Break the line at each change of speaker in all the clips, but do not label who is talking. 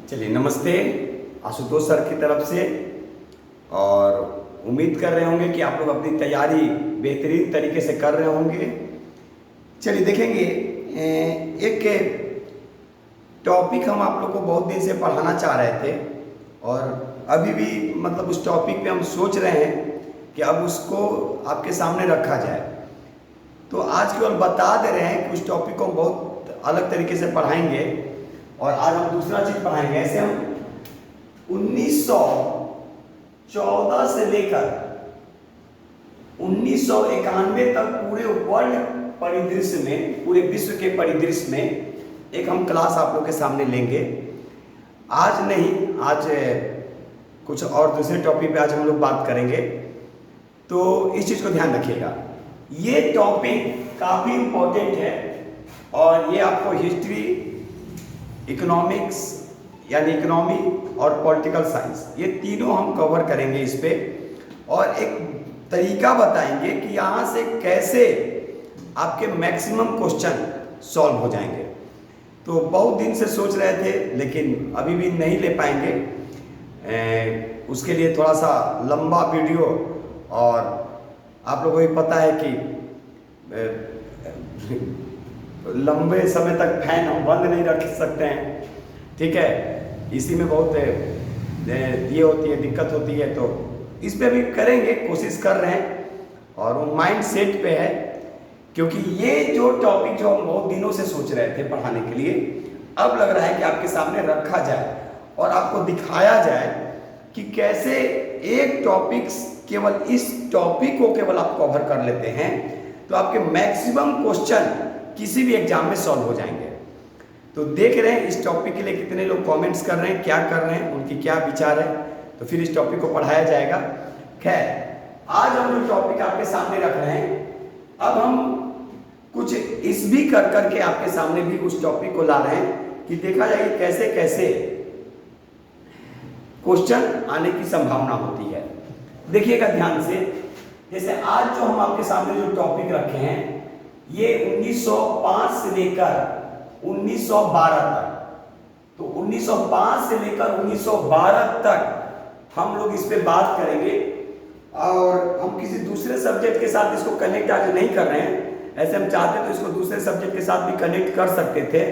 चलिए नमस्ते आशुतोष सर की तरफ से। और उम्मीद कर रहे होंगे कि आप लोग अपनी तैयारी बेहतरीन तरीके से कर रहे होंगे। चलिए देखेंगे, एक टॉपिक हम आप लोग को बहुत दिन से पढ़ाना चाह रहे थे और अभी भी मतलब उस टॉपिक पे हम सोच रहे हैं कि अब उसको आपके सामने रखा जाए। तो आज केवल बता दे रहे हैं कि उस टॉपिक को हम बहुत अलग तरीके से पढ़ाएंगे और आज हम दूसरा चीज पढ़ाएंगे। ऐसे हम 1914 से लेकर 1991 तक पूरे वर्ल्ड परिदृश्य में, पूरे विश्व के परिदृश्य में एक हम क्लास आप लोग के सामने लेंगे। आज नहीं, आज कुछ और दूसरे टॉपिक पे आज हम लोग बात करेंगे। तो इस चीज को ध्यान रखिएगा, ये टॉपिक काफी इंपॉर्टेंट है और ये आपको हिस्ट्री, इकोनॉमिक्स यानी इकोनॉमी और पॉलिटिकल साइंस, ये तीनों हम कवर करेंगे इस पे और एक तरीका बताएंगे कि यहाँ से कैसे आपके मैक्सिमम क्वेश्चन सॉल्व हो जाएंगे। तो बहुत दिन से सोच रहे थे लेकिन अभी भी नहीं ले पाएंगे, उसके लिए थोड़ा सा लंबा वीडियो, और आप लोगों को भी पता है कि लंबे समय तक फैन बंद नहीं रख सकते हैं, ठीक है, इसी में बहुत ये होती है, दिक्कत होती है। तो इस पे भी करेंगे, कोशिश कर रहे हैं और वो माइंड सेट पे है, क्योंकि ये जो टॉपिक जो हम बहुत दिनों से सोच रहे थे पढ़ाने के लिए, अब लग रहा है कि आपके सामने रखा जाए और आपको दिखाया जाए कि कैसे एक टॉपिक, केवल इस टॉपिक को केवल आप कवर कर लेते हैं तो आपके मैक्सिमम क्वेश्चन किसी भी एग्जाम में सॉल्व हो जाएंगे। तो देख रहे हैं इस टॉपिक के लिए कितने लोग कमेंट्स कर रहे हैं, क्या कर रहे हैं, उनकी क्या विचार है, तो फिर इस टॉपिक को पढ़ाया जाएगा। खैर, आज हम जो टॉपिक आपके सामने रख रहे हैं, अब हम कुछ इस भी कर करके आपके सामने भी उस टॉपिक को ला रहे हैं कि देखा जाए कैसे कैसे क्वेश्चन आने की संभावना होती है। देखिएगा ध्यान से, जैसे आज जो हम आपके सामने जो टॉपिक रखे हैं, ये 1905 से लेकर 1912 तक, तो 1905 से लेकर 1912 तक हम लोग इस पे बात करेंगे। और हम किसी दूसरे सब्जेक्ट के साथ इसको कनेक्ट आज नहीं कर रहे हैं, ऐसे हम चाहते तो इसको दूसरे सब्जेक्ट के साथ भी कनेक्ट कर सकते थे,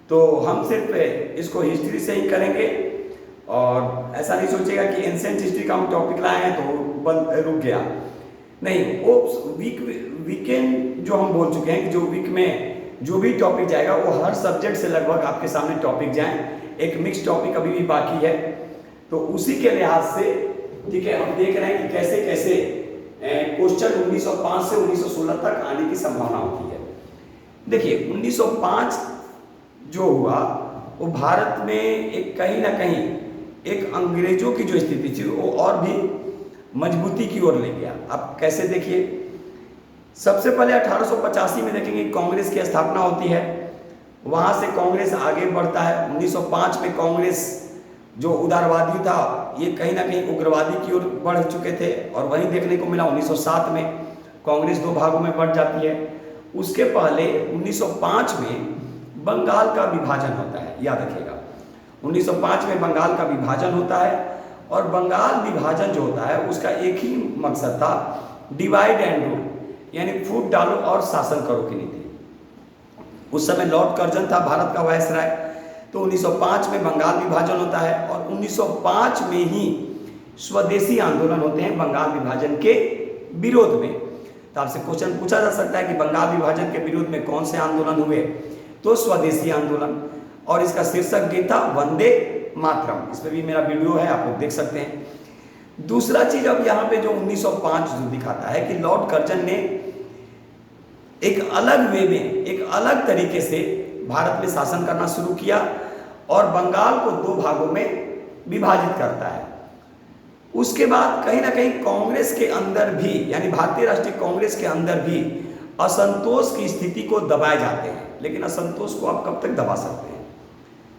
तो हम सिर्फ इसको हिस्ट्री से ही करेंगे। और ऐसा नहीं सोचेगा कि एंशिएंट हिस्ट्री का हम टॉपिक लाए हैं तो बंद रुक गया, नहीं, वो वीकेंड जो हम बोल चुके हैं कि जो वीक में जो भी टॉपिक जाएगा वो हर सब्जेक्ट से लगभग आपके सामने टॉपिक जाएं। एक मिक्स टॉपिक अभी भी बाकी है, तो उसी के लिहाज से, ठीक है, हम देख रहे हैं कि कैसे कैसे क्वेश्चन 1905 से 1916 तक आने की संभावना होती है। देखिए 1905 जो हुआ वो भारत में एक कहीं ना कहीं एक अंग्रेजों की जो स्थिति थी वो और भी मजबूती की ओर ले गया। अब कैसे देखिए, सबसे पहले 1885 में देखेंगे कांग्रेस की स्थापना होती है, वहां से कांग्रेस आगे बढ़ता है। 1905 में कांग्रेस जो उदारवादी था ये कहीं ना कहीं उग्रवादी की ओर बढ़ चुके थे, और वही देखने को मिला 1907 में कांग्रेस दो भागों में बढ़ जाती है। उसके पहले 1905 में बंगाल का विभाजन होता है, याद रखिएगा 1905 में बंगाल का विभाजन होता है, और बंगाल विभाजन जो होता है उसका एक ही मकसद था, डिवाइड एंड रूल, यानी फूट डालो और शासन करो की नीति। उस समय लॉर्ड कर्जन था भारत का वायसराय, तो 1905 में बंगाल विभाजन होता है और 1905 में ही स्वदेशी आंदोलन होते हैं बंगाल विभाजन के विरोध में। तो आपसे क्वेश्चन पूछा जा सकता है कि बंगाल विभाजन के विरोध में कौन से आंदोलन हुए, तो स्वदेशी आंदोलन, और इसका शीर्षक गीत था वंदे मातरम। इस पर भी मेरा वीडियो है, आप लोग देख सकते हैं। दूसरा चीज अब यहाँ पे जो 1905 जो दिखाता है कि लॉर्ड कर्जन ने एक अलग वे में, एक अलग तरीके से भारत में शासन करना शुरू किया और बंगाल को दो भागों में विभाजित करता है। उसके बाद कहीं ना कहीं कांग्रेस के अंदर भी, यानी भारतीय राष्ट्रीय कांग्रेस के अंदर भी असंतोष की स्थिति को दबाए जाते हैं। लेकिन असंतोष को आप कब तक दबा सकते हैं,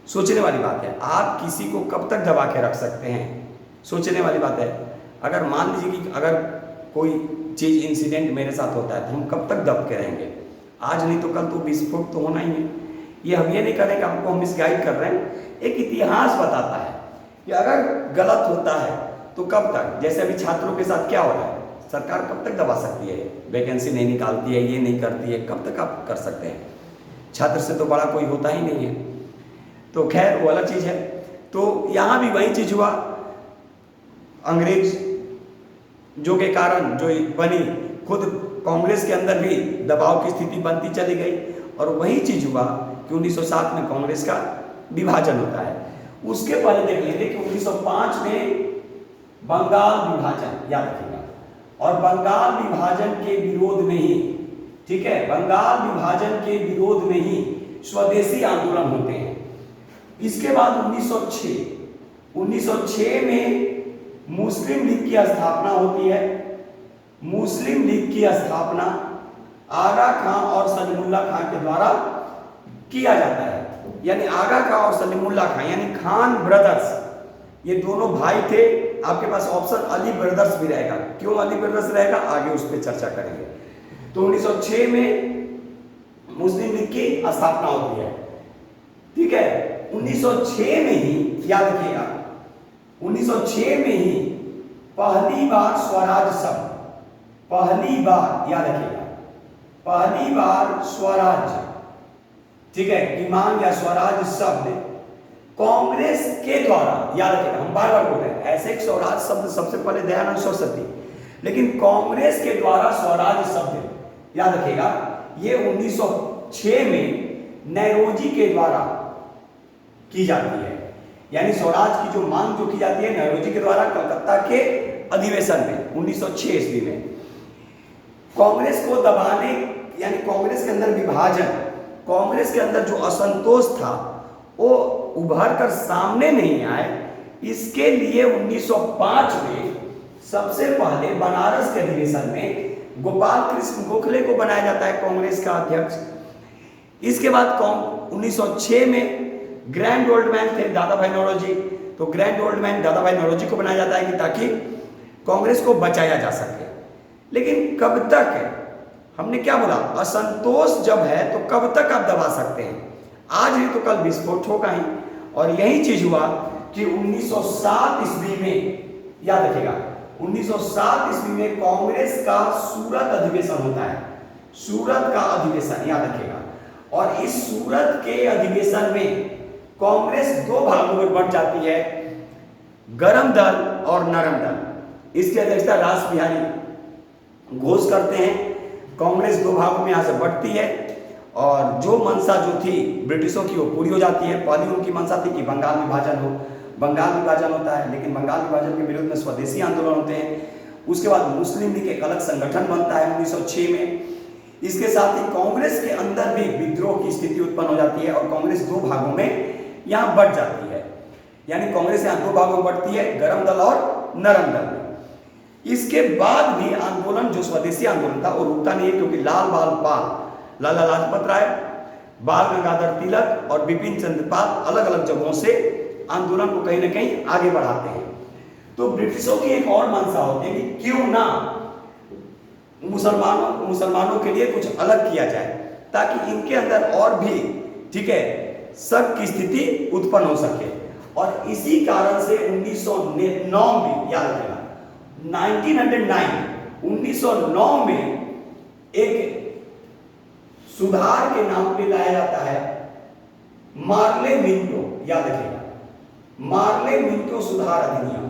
सोचने वाली बात है। आप किसी को कब तक दबा के रख सकते हैं, सोचने वाली बात है। अगर मान लीजिए कि अगर कोई चीज इंसिडेंट मेरे साथ होता है तो हम कब तक दब के रहेंगे, आज नहीं तो कल तो विस्फोट तो होना ही है। ये हम ये नहीं कर रहे कि आपको हम मिसगाइड कर रहे हैं, एक इतिहास बताता है कि अगर गलत होता है तो कब तक, जैसे अभी छात्रों के साथ क्या हो रहा है, सरकार कब तक दबा सकती है, वैकेंसी नहीं निकालती है, ये नहीं करती है, कब तक आप कर सकते हैं, छात्र से तो बड़ा कोई होता ही नहीं है। तो खैर वो अलग चीज़ है। तो यहाँ भी वही चीज़ हुआ, अंग्रेज जो के कारण जो बनी, खुद कांग्रेस के अंदर भी दबाव की स्थिति बनती चली गई, और वही चीज़ हुआ कि 1907 में कांग्रेस का विभाजन होता है। उसके पहले देख लेंगे कि 1905 में बंगाल विभाजन, याद रखिएगा, और बंगाल विभाजन के विरोध में ही, ठीक है, बंगाल विभाजन के विरोध में ही स्वदेशी आंदोलन होते हैं। इसके बाद 1906 में मुस्लिम लीग की स्थापना होती है। मुस्लिम लीग की स्थापना आगा खां और सलीमुल्लाह खां के द्वारा किया जाता है। यानी आगा खां और सलीमुल्लाह खां यानी खान ब्रदर्स, ये दोनों भाई थे। आपके पास ऑप्शन अली ब्रदर्स भी रहेगा, क्यों अली ब्रदर्स रहेगा आगे उस पर चर्चा करेंगे। तो 1906 में मुस्लिम लीग की स्थापना होती है, ठीक है। 1906 में ही, याद रखिएगा, 1906 में ही पहली बार स्वराज शब्द, पहली बार, याद रखिएगा, पहली बार स्वराज, ठीक है, डिमांड या स्वराज शब्द कांग्रेस के द्वारा, याद रखिएगा, हम बार बार बोल रहे हैं, ऐसे एक स्वराज शब्द सबसे पहले दयानंद सरस्वती, लेकिन कांग्रेस के द्वारा स्वराज शब्द, याद रखिएगा, ये 1906 में नेहरूजी के द्वारा की जाती है। यानी स्वराज की जो मांग जो की जाती है नेहरूजी के द्वारा कलकत्ता के अधिवेशन में 1906 ईस्वी में। कांग्रेस को दबाने, यानी कांग्रेस के अंदर विभाजन, कांग्रेस के अंदर जो असंतोष था वो उभर कर सामने नहीं आए, इसके लिए 1905 में सबसे पहले बनारस के अधिवेशन में गोपाल कृष्ण गोखले को बनाया जाता है कांग्रेस का अध्यक्ष। इसके बाद 1906 में ग्रैंड ओल्ड मैन थे दादा भाई नौरोजी, तो ग्रैंड ओल्ड मैन दादा भाई नौरोजी को बनाया जाता है कि ताकि कांग्रेस को बचाया जा सके। लेकिन कब तक है, हमने क्या बोला, असंतोष जब है तो कब तक आप दबा सकते हैं, आज नहीं तो कल विस्फोट होगा ही। और यही चीज हुआ कि 1907 ईस्वी में, याद रखिएगा, 1907 ईस्वी में कांग्रेस का सूरत अधिवेशन होता है, सूरत का अधिवेशन, याद रखिएगा। और इस सूरत के अधिवेशन में कांग्रेस दो भागों में बढ़ जाती है, गरम दल और नरम दल। इसकी अध्यक्षता रास बिहारी घोष करते हैं। कांग्रेस दो भागों में यहां से बढ़ती है, और जो मंशा जो थी ब्रिटिशों की वो पूरी हो जाती है। पहली उनकी मंशा थी कि बंगाल विभाजन हो, बंगाल विभाजन होता है, लेकिन बंगाल विभाजन के विरोध में स्वदेशी आंदोलन होते हैं। उसके बाद मुस्लिम लीग एक अलग संगठन बनता है 1906 में। इसके साथ ही कांग्रेस के अंदर भी विद्रोह की स्थिति उत्पन्न हो जाती है, और कांग्रेस दो भागों में यहां बढ़ जाती है। यानी कांग्रेस यहां दो भागों में बढ़ती है, गरम दल और नरम दल। इसके बाद भी आंदोलन, जो स्वदेशी आंदोलन था, वो रुकता नहीं है, क्योंकि लाल बाल पाल, लाला लाजपत राय, बाल गंगाधर तिलक और बिपिन चंद्र पाल अलग अलग जगहों से आंदोलन को कहीं ना कहीं आगे बढ़ाते हैं। तो ब्रिटिशों की एक और मंशा होती है कि क्यों ना मुसलमानों के लिए कुछ अलग किया जाए, ताकि इनके अंदर और भी, ठीक है, शक की स्थिति उत्पन्न हो सके। और इसी कारण से 1909 में, याद रखिएगा, 1909 में एक सुधार के नाम पे लाया जाता है मार्ले मिंटो, याद रखिएगा, मार्ले मिंटो सुधार अधिनियम,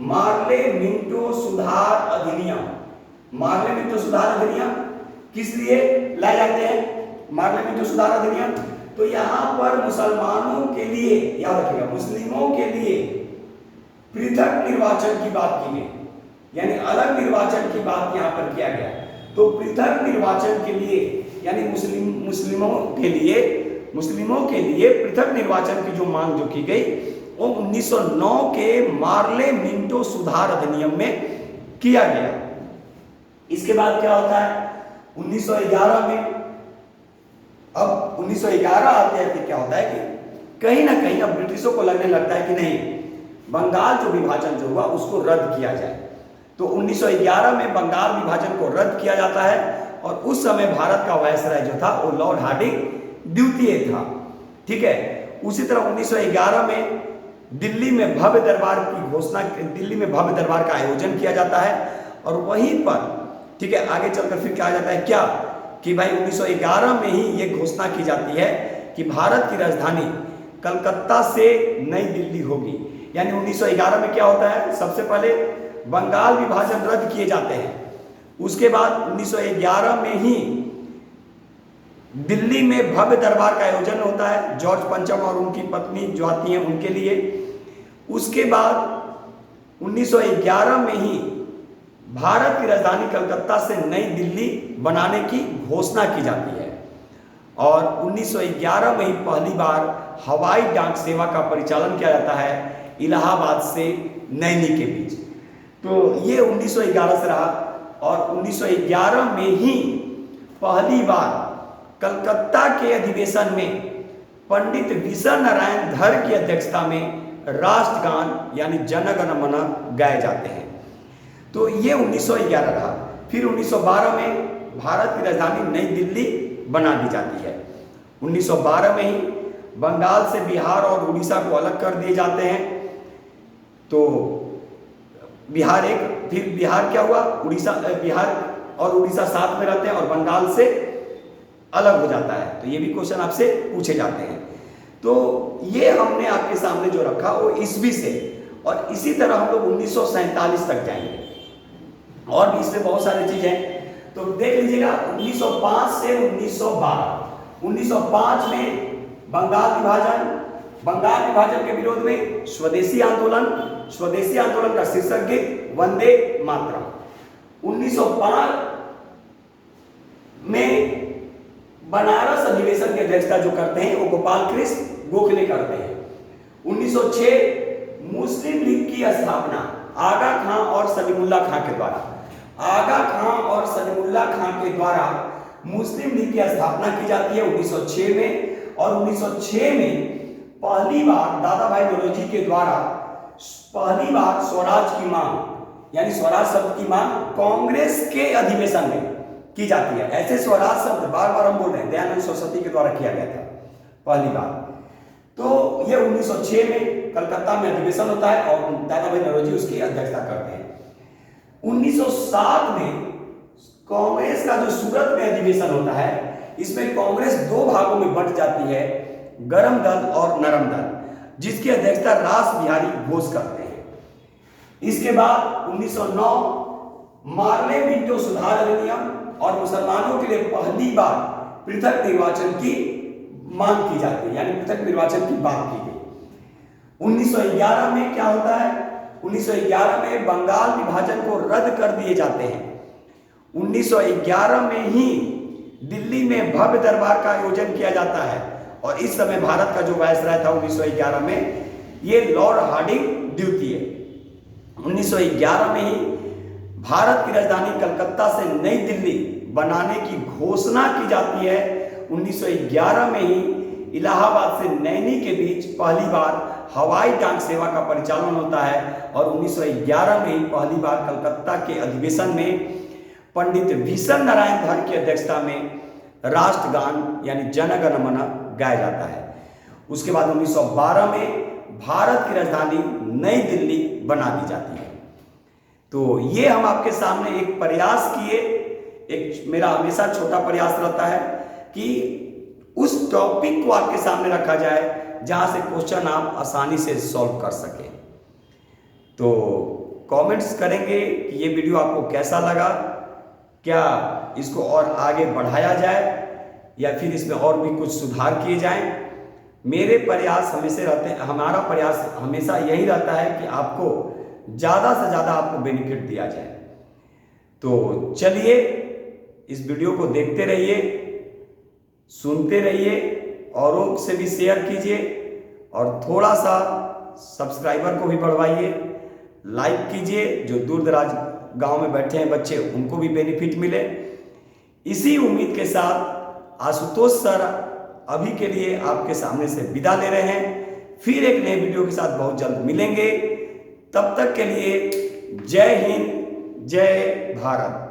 मार्ले मिंटो सुधार अधिनियम। मार्ले मिंटो सुधार अधिनियम किस लिए लाए जाते हैं मार्ले मिंटो सुधार अधिनियम? तो यहां पर मुसलमानों के लिए, याद रखिएगा, मुस्लिमों के लिए पृथक निर्वाचन की बात की गई, यानी अलग निर्वाचन की बात यहां पर किया गया। तो पृथक निर्वाचन के लिए, यानी मुस्लिमों के लिए पृथक निर्वाचन की जो मांग जो की गई, वो 1909 के मार्ले मिंटो सुधार अधिनियम में किया गया। इसके बाद क्या होता है 1911 में, अब 1911 आते हैं, क्या होता है कि कहीं ना कहीं अब ब्रिटिशों को लगने लगता है कि नहीं, बंगाल जो विभाजन जो हुआ उसको रद्द किया जाए। तो 1911 में बंगाल विभाजन को रद्द किया जाता है, और उस समय भारत का वायसराय जो था वो लॉर्ड हार्डिंग द्वितीय था। ठीक है, उसी तरह 1911 में दिल्ली में भव्य दरबार की घोषणा, दिल्ली में भव्य दरबार का आयोजन किया जाता है और वहीं पर, ठीक है, आगे चलकर फिर क्या जाता है क्या कि भाई 1911 में ही ये घोषणा की जाती है कि भारत की राजधानी कलकत्ता से नई दिल्ली होगी। यानी 1911 में क्या होता है, सबसे पहले बंगाल विभाजन रद्द किए जाते हैं, उसके बाद 1911 में ही दिल्ली में भव्य दरबार का आयोजन होता है जॉर्ज पंचम और उनकी पत्नी जो आती हैं उनके लिए। उसके बाद 1911 में ही भारत की राजधानी कलकत्ता से नई दिल्ली बनाने की घोषणा की जाती है और 1911 में ही पहली बार हवाई डाक सेवा का परिचालन किया जाता है इलाहाबाद से नैनी के बीच। तो ये 1911 से रहा और 1911 में ही पहली बार कलकत्ता के अधिवेशन में पंडित विश्व नारायण धर की अध्यक्षता में राष्ट्रगान यानी जन गण मन गाए जाते हैं। तो ये 1911 रहा। फिर 1912 में भारत की राजधानी नई दिल्ली बना दी जाती है। 1912 में ही बंगाल से बिहार और उड़ीसा को अलग कर दिए जाते हैं। तो बिहार एक, फिर बिहार क्या हुआ, उड़ीसा, बिहार और उड़ीसा साथ में रहते हैं और बंगाल से अलग हो जाता है। तो ये भी क्वेश्चन आपसे पूछे जाते हैं। तो ये हमने आपके सामने जो रखा वो ईस्वी से, और इसी तरह हम लोग 1947 तक जाएंगे और भी इसमें बहुत सारी चीजें। तो देख लीजिएगा 1905 से 1912। 1905 में बंगाल विभाजन के विरोध में स्वदेशी आंदोलन का शीर्षक गीत वंदे मातरम। 1905 में बनारस अधिवेशन की अध्यक्षता जो करते हैं वो गोपाल कृष्ण गोखले करते हैं। 1906 मुस्लिम लीग की स्थापना आगा खां और सलीमुल्लाह खां के द्वारा, मुस्लिम लीग की स्थापना की जाती है 1906 में। और 1906 में पहली बार दादा भाई नौरोजी के द्वारा पहली बार स्वराज की मांग यानी स्वराज शब्द की मांग कांग्रेस के अधिवेशन में की जाती है। ऐसे स्वराज शब्द बार बार हम बोल रहे हैं, दयानंद सरस्वती के द्वारा किया गया था पहली बार। तो ये 1906 में कलकत्ता में अधिवेशन होता है और दादा भाई नौरोजी उसकी अध्यक्षता करते हैं। 1907 में कांग्रेस का जो सूरत में अधिवेशन होता है, इसमें कांग्रेस दो भागों में बंट जाती है, गरम दल और नरम दल, जिसकी अध्यक्षता रास बिहारी घोष करते हैं। इसके बाद 1909 मार्ले मिंटो सुधार अधिनियम और मुसलमानों के लिए पहली बार पृथक निर्वाचन की मांग की जाती है, यानी पृथक निर्वाचन की बात की गई। 1911 में क्या होता है, 1911 में बंगाल विभाजन को रद्द कर दिए जाते हैं। 1911 में ही दिल्ली में भव्य दरबार का आयोजन किया जाता है और इस समय भारत का जो वायसराय था 1911 में, ये लॉर्ड हार्डिंग द्वितीय। 1911 में ही भारत की राजधानी कलकत्ता से नई दिल्ली बनाने की घोषणा की जाती है। 1911 में ही इलाहाबाद से नैनी के बीच पहली बार हवाई डाक सेवा का परिचालन होता है और 1911 में ही पहली बार कलकत्ता के अधिवेशन में पंडित विश्व नारायण धर की अध्यक्षता में राष्ट्रगान यानी जन गण मन गाया जाता है। उसके बाद 1912 में भारत की राजधानी नई दिल्ली बना दी जाती है। तो ये हम आपके सामने एक प्रयास किए, एक मेरा हमेशा छोटा प्रयास रहता है कि उस टॉपिक को आपके सामने रखा जाए जहां से क्वेश्चन आप आसानी से सॉल्व कर सकें। तो कमेंट्स करेंगे कि ये वीडियो आपको कैसा लगा, क्या इसको और आगे बढ़ाया जाए या फिर इसमें और भी कुछ सुधार किए जाएं। मेरे प्रयास हमारा प्रयास हमेशा यही रहता है कि आपको ज़्यादा से ज़्यादा आपको बेनिफिट दिया जाए। तो चलिए इस वीडियो को देखते रहिए, सुनते रहिए, औरों से भी शेयर कीजिए और थोड़ा सा सब्सक्राइबर को भी बढ़वाइए, लाइक कीजिए। जो दूर दराज गांव में बैठे हैं बच्चे, उनको भी बेनिफिट मिले। इसी उम्मीद के साथ आशुतोष सर अभी के लिए आपके सामने से विदा ले रहे हैं। फिर एक नए वीडियो के साथ बहुत जल्द मिलेंगे। तब तक के लिए जय हिंद, जय भारत।